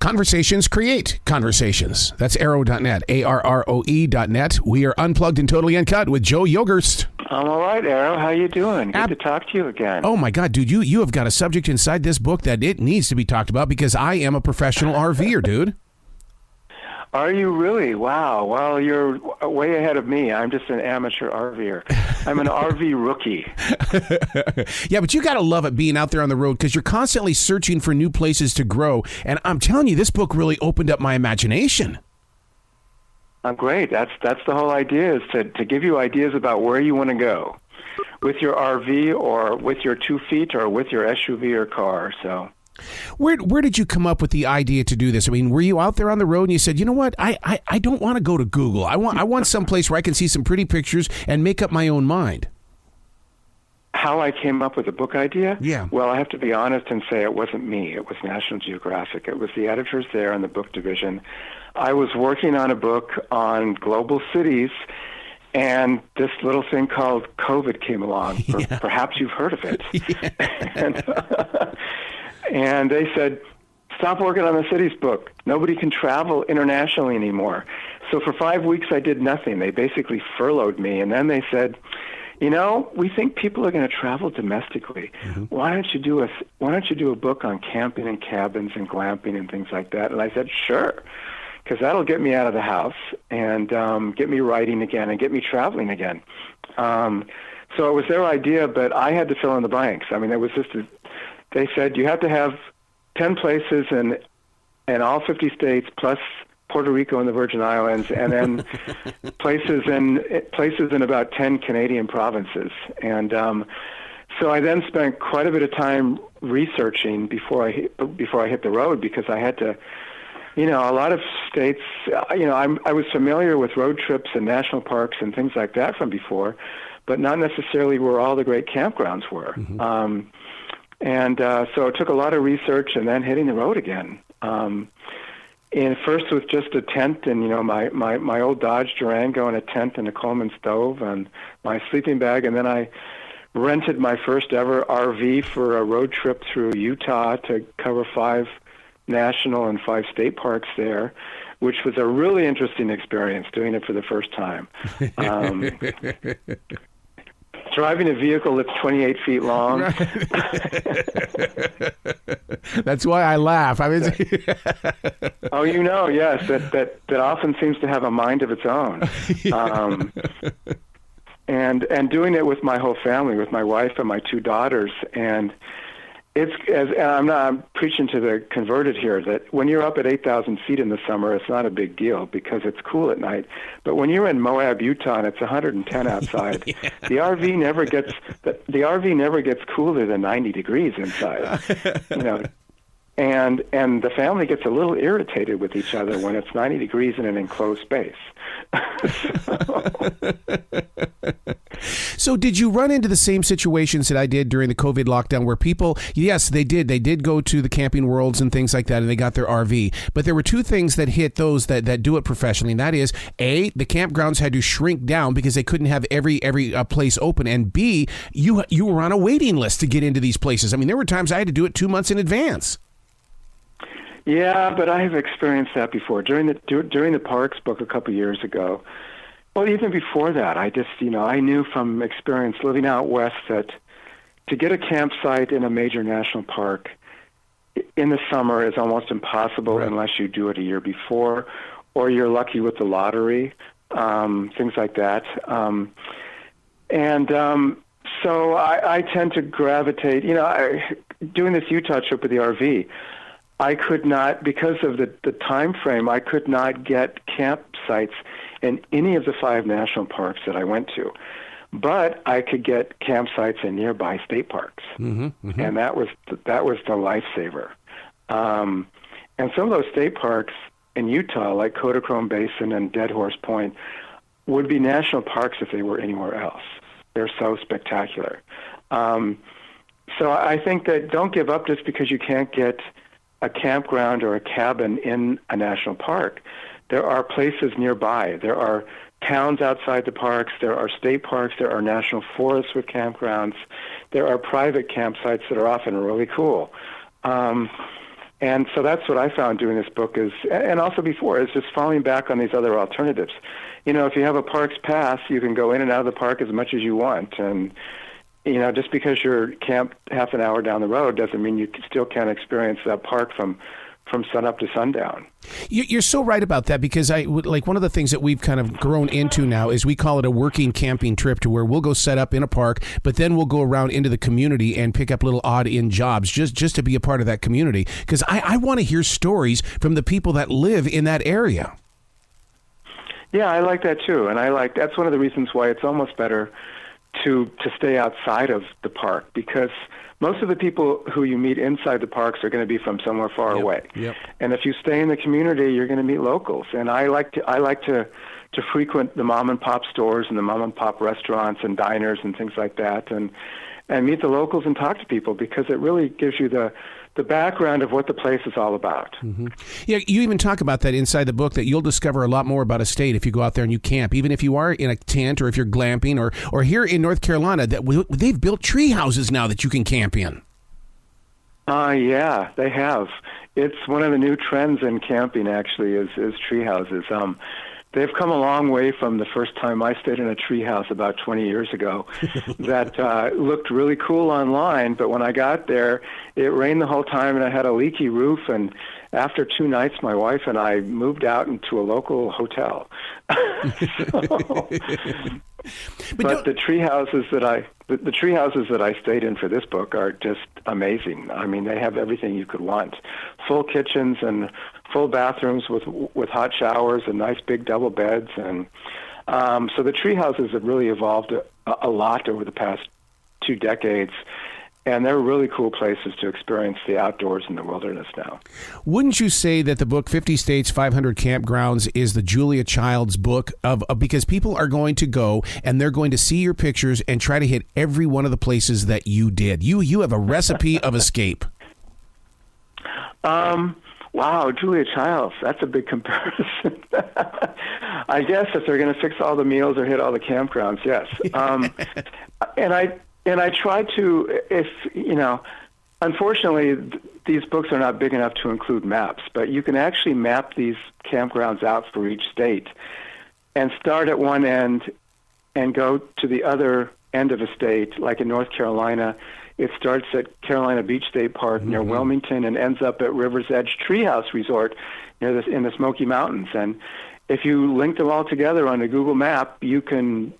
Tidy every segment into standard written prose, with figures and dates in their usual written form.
Conversations create conversations. That's arrow.net, ARROE.net. We are unplugged and totally uncut with Joe Yogerst. I'm all right, Arrow. How you doing? Good to talk to you again. Oh, my God, dude, you have got a subject inside this book that it needs to be talked about because I am a professional RVer, dude. Are you really? Wow. Well, you're way ahead of me. I'm just an amateur RVer. I'm an RV rookie. Yeah, but you got to love it being out there on the road because you're constantly searching for new places to grow. And I'm telling you, this book really opened up my imagination. Great. That's the whole idea, is to give you ideas about where you want to go with your RV or with your 2 feet or with your SUV or car. So. Where did you come up with the idea to do this? I mean, were you out there on the road and you said, you know what, I don't want to go to Google. I want some place where I can see some pretty pictures and make up my own mind. How I came up with the book idea? Yeah. Well, I have to be honest and say it wasn't me. It was National Geographic. It was the editors there in the book division. I was working on a book on global cities, and this little thing called COVID came along. Yeah. Perhaps you've heard of it. Yeah. And they said, stop working on the cities book. Nobody can travel internationally anymore. So for 5 weeks, I did nothing. They basically furloughed me. And then they said, you know, we think people are going to travel domestically. Mm-hmm. Why don't you do a book on camping and cabins and glamping and things like that? And I said, sure, because that'll get me out of the house and get me writing again and get me traveling again. So it was their idea, but I had to fill in the blanks. I mean, it was just they said you have to have 10 places in all 50 states plus Puerto Rico and the Virgin Islands, and then places in about 10 Canadian provinces. And so I then spent quite a bit of time researching before I hit the road, because I had to, you know, a lot of states, you know, I was familiar with road trips and national parks and things like that from before, but not necessarily where all the great campgrounds were. Mm-hmm. So it took a lot of research and then hitting the road again. And first with just a tent and, you know, my old Dodge Durango and a tent and a Coleman stove and my sleeping bag. And then I rented my first ever RV for a road trip through Utah to cover 5 national and 5 state parks there, which was a really interesting experience doing it for the first time. Driving a vehicle that's 28 feet long. That's why I laugh. I mean, oh, you know, yes, that often seems to have a mind of its own. And doing it with my whole family, with my wife and my 2 daughters, and I'm preaching to the converted here that when you're up at 8,000 feet in the summer, it's not a big deal because it's cool at night. But when you're in Moab, Utah, and it's 110 outside, yeah. the RV never gets cooler than 90 degrees inside. You know, and the family gets a little irritated with each other when it's 90 degrees in an enclosed space. So did you run into the same situations that I did during the COVID lockdown where people, yes, they did go to the camping worlds and things like that, and they got their RV, but there were 2 things that hit those that do it professionally, and that is, A, the campgrounds had to shrink down because they couldn't have every place open, and B, you were on a waiting list to get into these places. I mean, there were times I had to do it 2 months in advance. Yeah, but I have experienced that before. During the Parks book a couple years ago, well, even before that, I just, you know, I knew from experience living out west that to get a campsite in a major national park in the summer is almost impossible, right, unless you do it a year before or you're lucky with the lottery, things like that. So I tend to gravitate, you know, doing this Utah trip with the RV, I could not, because of the time frame, I could not get campsites in any of the 5 national parks that I went to. But I could get campsites in nearby state parks. Mm-hmm, mm-hmm. And that was the lifesaver. And some of those state parks in Utah, like Kodachrome Basin and Dead Horse Point, would be national parks if they were anywhere else. They're so spectacular. So I think that don't give up just because you can't get a campground or a cabin in a national park. There are places nearby. There are towns outside the parks. There are state parks. There are national forests with campgrounds. There are private campsites that are often really cool. And And so that's what I found doing this book is, and also before, is just falling back on these other alternatives. If you have a parks pass, you can go in and out of the park as much as you want. And, just because you're camped half an hour down the road doesn't mean you still can't experience that park from sunup to sundown. You're so right about that, because one of the things that we've kind of grown into now is we call it a working camping trip, to where we'll go set up in a park, but then we'll go around into the community and pick up little odd-in jobs just to be a part of that community, because I want to hear stories from the people that live in that area. Yeah, I like that too, and that's one of the reasons why it's almost better to stay outside of the park, because most of the people who you meet inside the parks are going to be from somewhere far away. Yep. And if you stay in the community, you're going to meet locals. And I like to frequent the mom and pop stores and the mom and pop restaurants and diners and things like that, and meet the locals and talk to people, because it really gives you the background of what the place is all about. Mm-hmm. Yeah, you even talk about that inside the book, that you'll discover a lot more about a state if you go out there and you camp, even if you are in a tent or if you're glamping, or here in North Carolina, that they've built tree houses now that you can camp in. Yeah, they have. It's one of the new trends in camping, actually, is tree houses. They've come a long way from the first time I stayed in a treehouse about 20 years ago that looked really cool online, but when I got there, it rained the whole time and I had a leaky roof, and after 2 nights, my wife and I moved out into a local hotel. But the tree houses that I stayed in for this book are just amazing. I mean, they have everything you could want: full kitchens and full bathrooms with hot showers and nice big double beds, and so the tree houses have really evolved a lot over the past 2 decades. And they're really cool places to experience the outdoors in the wilderness now. Wouldn't you say that the book 50 States, 500 Campgrounds is the Julia Child's book because people are going to go and they're going to see your pictures and try to hit every one of the places that you did. You have a recipe of escape. Wow, Julia Childs, that's a big comparison. I guess if they're going to fix all the meals or hit all the campgrounds, yes. And I try to, unfortunately, these books are not big enough to include maps, but you can actually map these campgrounds out for each state and start at one end and go to the other end of a state. Like in North Carolina, it starts at Carolina Beach State Park near Wilmington and ends up at River's Edge Treehouse Resort in the Smoky Mountains. And if you link them all together on a Google map, you can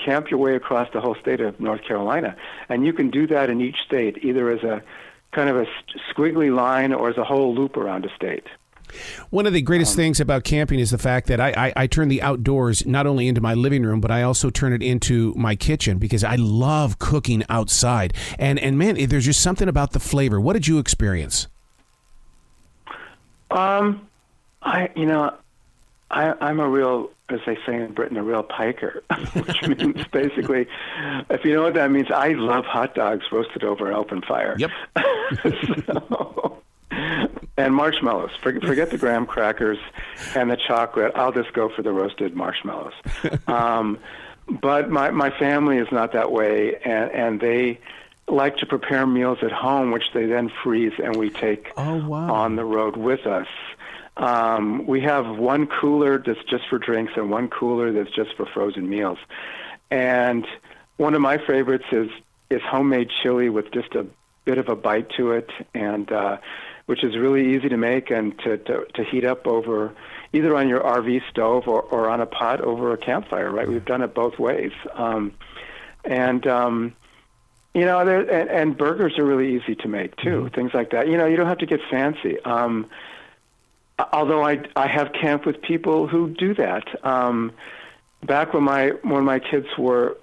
camp your way across the whole state of North Carolina. And you can do that in each state, either as a kind of a squiggly line or as a whole loop around a state. One of the greatest things about camping is the fact that I turn the outdoors not only into my living room, but I also turn it into my kitchen, because I love cooking outside. And man, there's just something about the flavor. What did you experience? I'm a real, as they say in Britain, a real piker, which means basically, if you know what that means, I love hot dogs roasted over an open fire. Yep. And marshmallows. Forget the graham crackers and the chocolate. I'll just go for the roasted marshmallows. But my family is not that way, and they like to prepare meals at home, which they then freeze and we take on the road with us. We have one cooler that's just for drinks and one cooler that's just for frozen meals. And one of my favorites is homemade chili with just a bit of a bite to it, and which is really easy to make and to heat up over either on your RV stove or on a pot over a campfire, right? We've done it both ways. And burgers are really easy to make too, things like that. You don't have to get fancy. Although I have camped with people who do that. Back when my kids were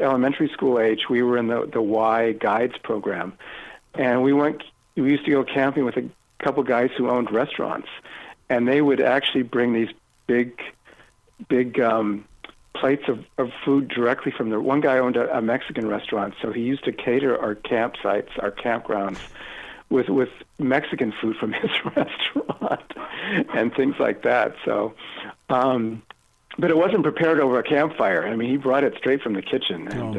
elementary school age, we were in the Y Guides program, and we used to go camping with a couple guys who owned restaurants, and they would actually bring these big plates of food directly from the. One guy owned a Mexican restaurant, so he used to cater our campsites, our campgrounds, with Mexican food from his restaurant and things like that. So, but it wasn't prepared over a campfire. I mean, he brought it straight from the kitchen, and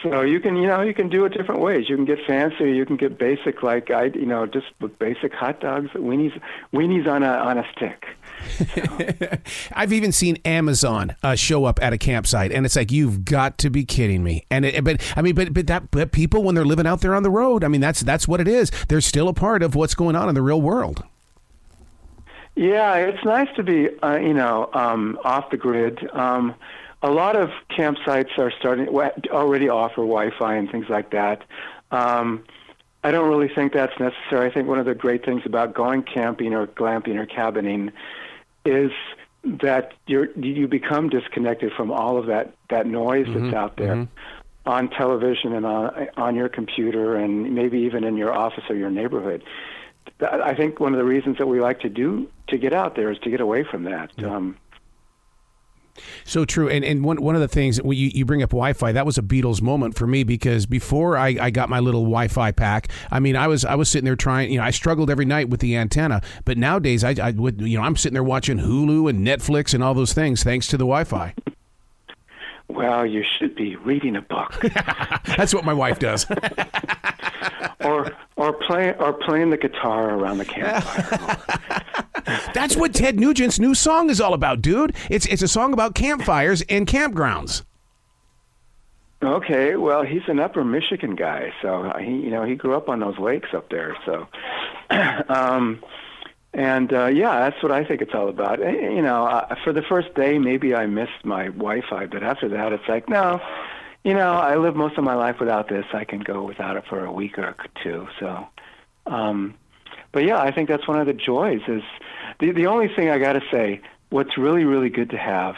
So you can do it different ways. You can get fancy, or you can get basic, like just with basic hot dogs, weenies on a stick. So. I've even seen Amazon show up at a campsite, and it's like, you've got to be kidding me. But people, when they're living out there on the road, I mean, that's what it is. They're still a part of what's going on in the real world. Yeah, it's nice to be off the grid. A lot of campsites are already offer Wi-Fi and things like that. I don't really think that's necessary. I think one of the great things about going camping or glamping or cabining is that you become disconnected from all of that noise that's out there on television and on your computer and maybe even in your office or your neighborhood. I think one of the reasons that we like to get out there is to get away from that. So true. And one of the things that you bring up Wi-Fi, that was a Beatles moment for me, because before I got my little Wi-Fi pack, I mean, I was sitting there trying, I struggled every night with the antenna, but nowadays I'm sitting there watching Hulu and Netflix and all those things thanks to the Wi-Fi. Well, you should be reading a book. That's what my wife does. or playing the guitar around the campfire. That's what Ted Nugent's new song is all about, dude. It's a song about campfires and campgrounds. Okay, well, he's an Upper Michigan guy, so he grew up on those lakes up there. So, that's what I think it's all about. For the first day, maybe I missed my Wi-Fi, but after that, it's like, no, I live most of my life without this. I can go without it for a week or two. So, but yeah, I think that's one of the joys. Is the only thing I got to say, what's really, really good to have,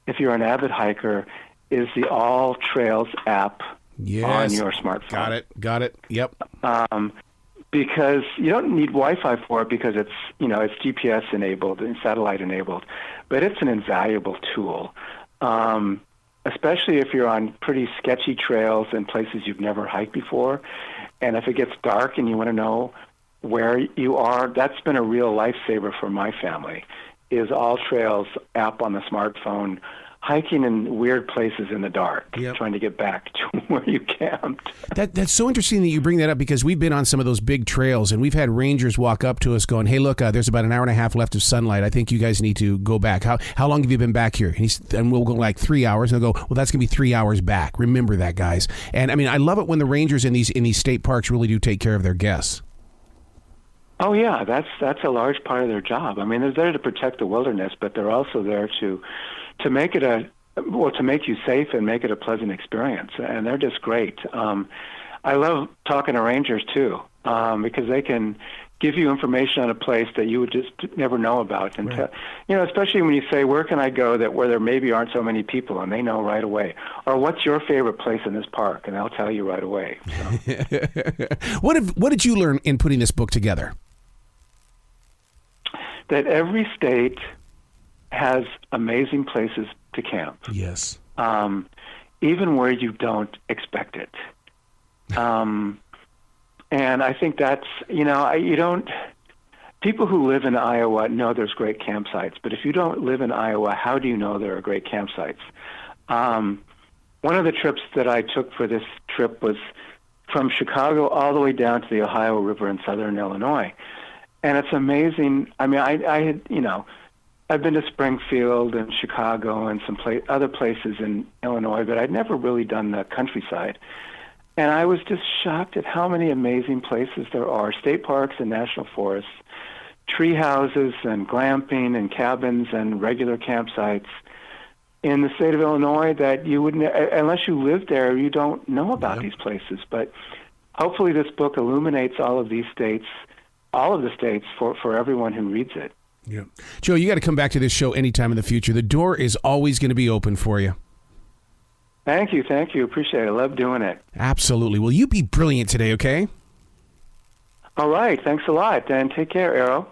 if you're an avid hiker, is the All Trails app on your smartphone. Got it. Yep. Because you don't need Wi-Fi for it, because it's GPS enabled and satellite enabled, but it's an invaluable tool, especially if you're on pretty sketchy trails and places you've never hiked before. And if it gets dark and you want to know where you are, that's been a real lifesaver for my family, is All Trails app on the smartphone, hiking in weird places in the dark, trying to get back to where you camped. That's so interesting that you bring that up, because we've been on some of those big trails and we've had rangers walk up to us going, hey, look, there's about an hour and a half left of sunlight. I think you guys need to go back. How long have you been back here? And we'll go like 3 hours, and they'll go, well, that's going to be 3 hours back. Remember that, guys. And I mean, I love it when the rangers in these state parks really do take care of their guests. Oh yeah, that's a large part of their job. I mean, they're there to protect the wilderness, but they're also there to make it to make you safe and make it a pleasant experience. And they're just great. I love talking to rangers too, because they can give you information on a place that you would just never know about. And right. Especially when you say, where can I go where there maybe aren't so many people, and they know right away. Or what's your favorite place in this park? And they'll tell you right away. So. What did you learn in putting this book together? That every state has amazing places to camp. Yes. Even where you don't expect it. And I think that's, people who live in Iowa know there's great campsites, but if you don't live in Iowa, how do you know there are great campsites? One of the trips that I took for this trip was from Chicago all the way down to the Ohio River in southern Illinois. And it's amazing. I mean, I've been to Springfield and Chicago and some other places in Illinois, but I'd never really done the countryside. And I was just shocked at how many amazing places there are, state parks and national forests, tree houses and glamping and cabins and regular campsites in the state of Illinois that you wouldn't, unless you live there, you don't know about these places. But hopefully this book illuminates all of the states for everyone who reads it. Yeah. Joe, you got to come back to this show anytime in the future. The door is always going to be open for you. Thank you. Appreciate it. I love doing it. Absolutely. Well, you be brilliant today, okay? All right. Thanks a lot, and take care, Arrow.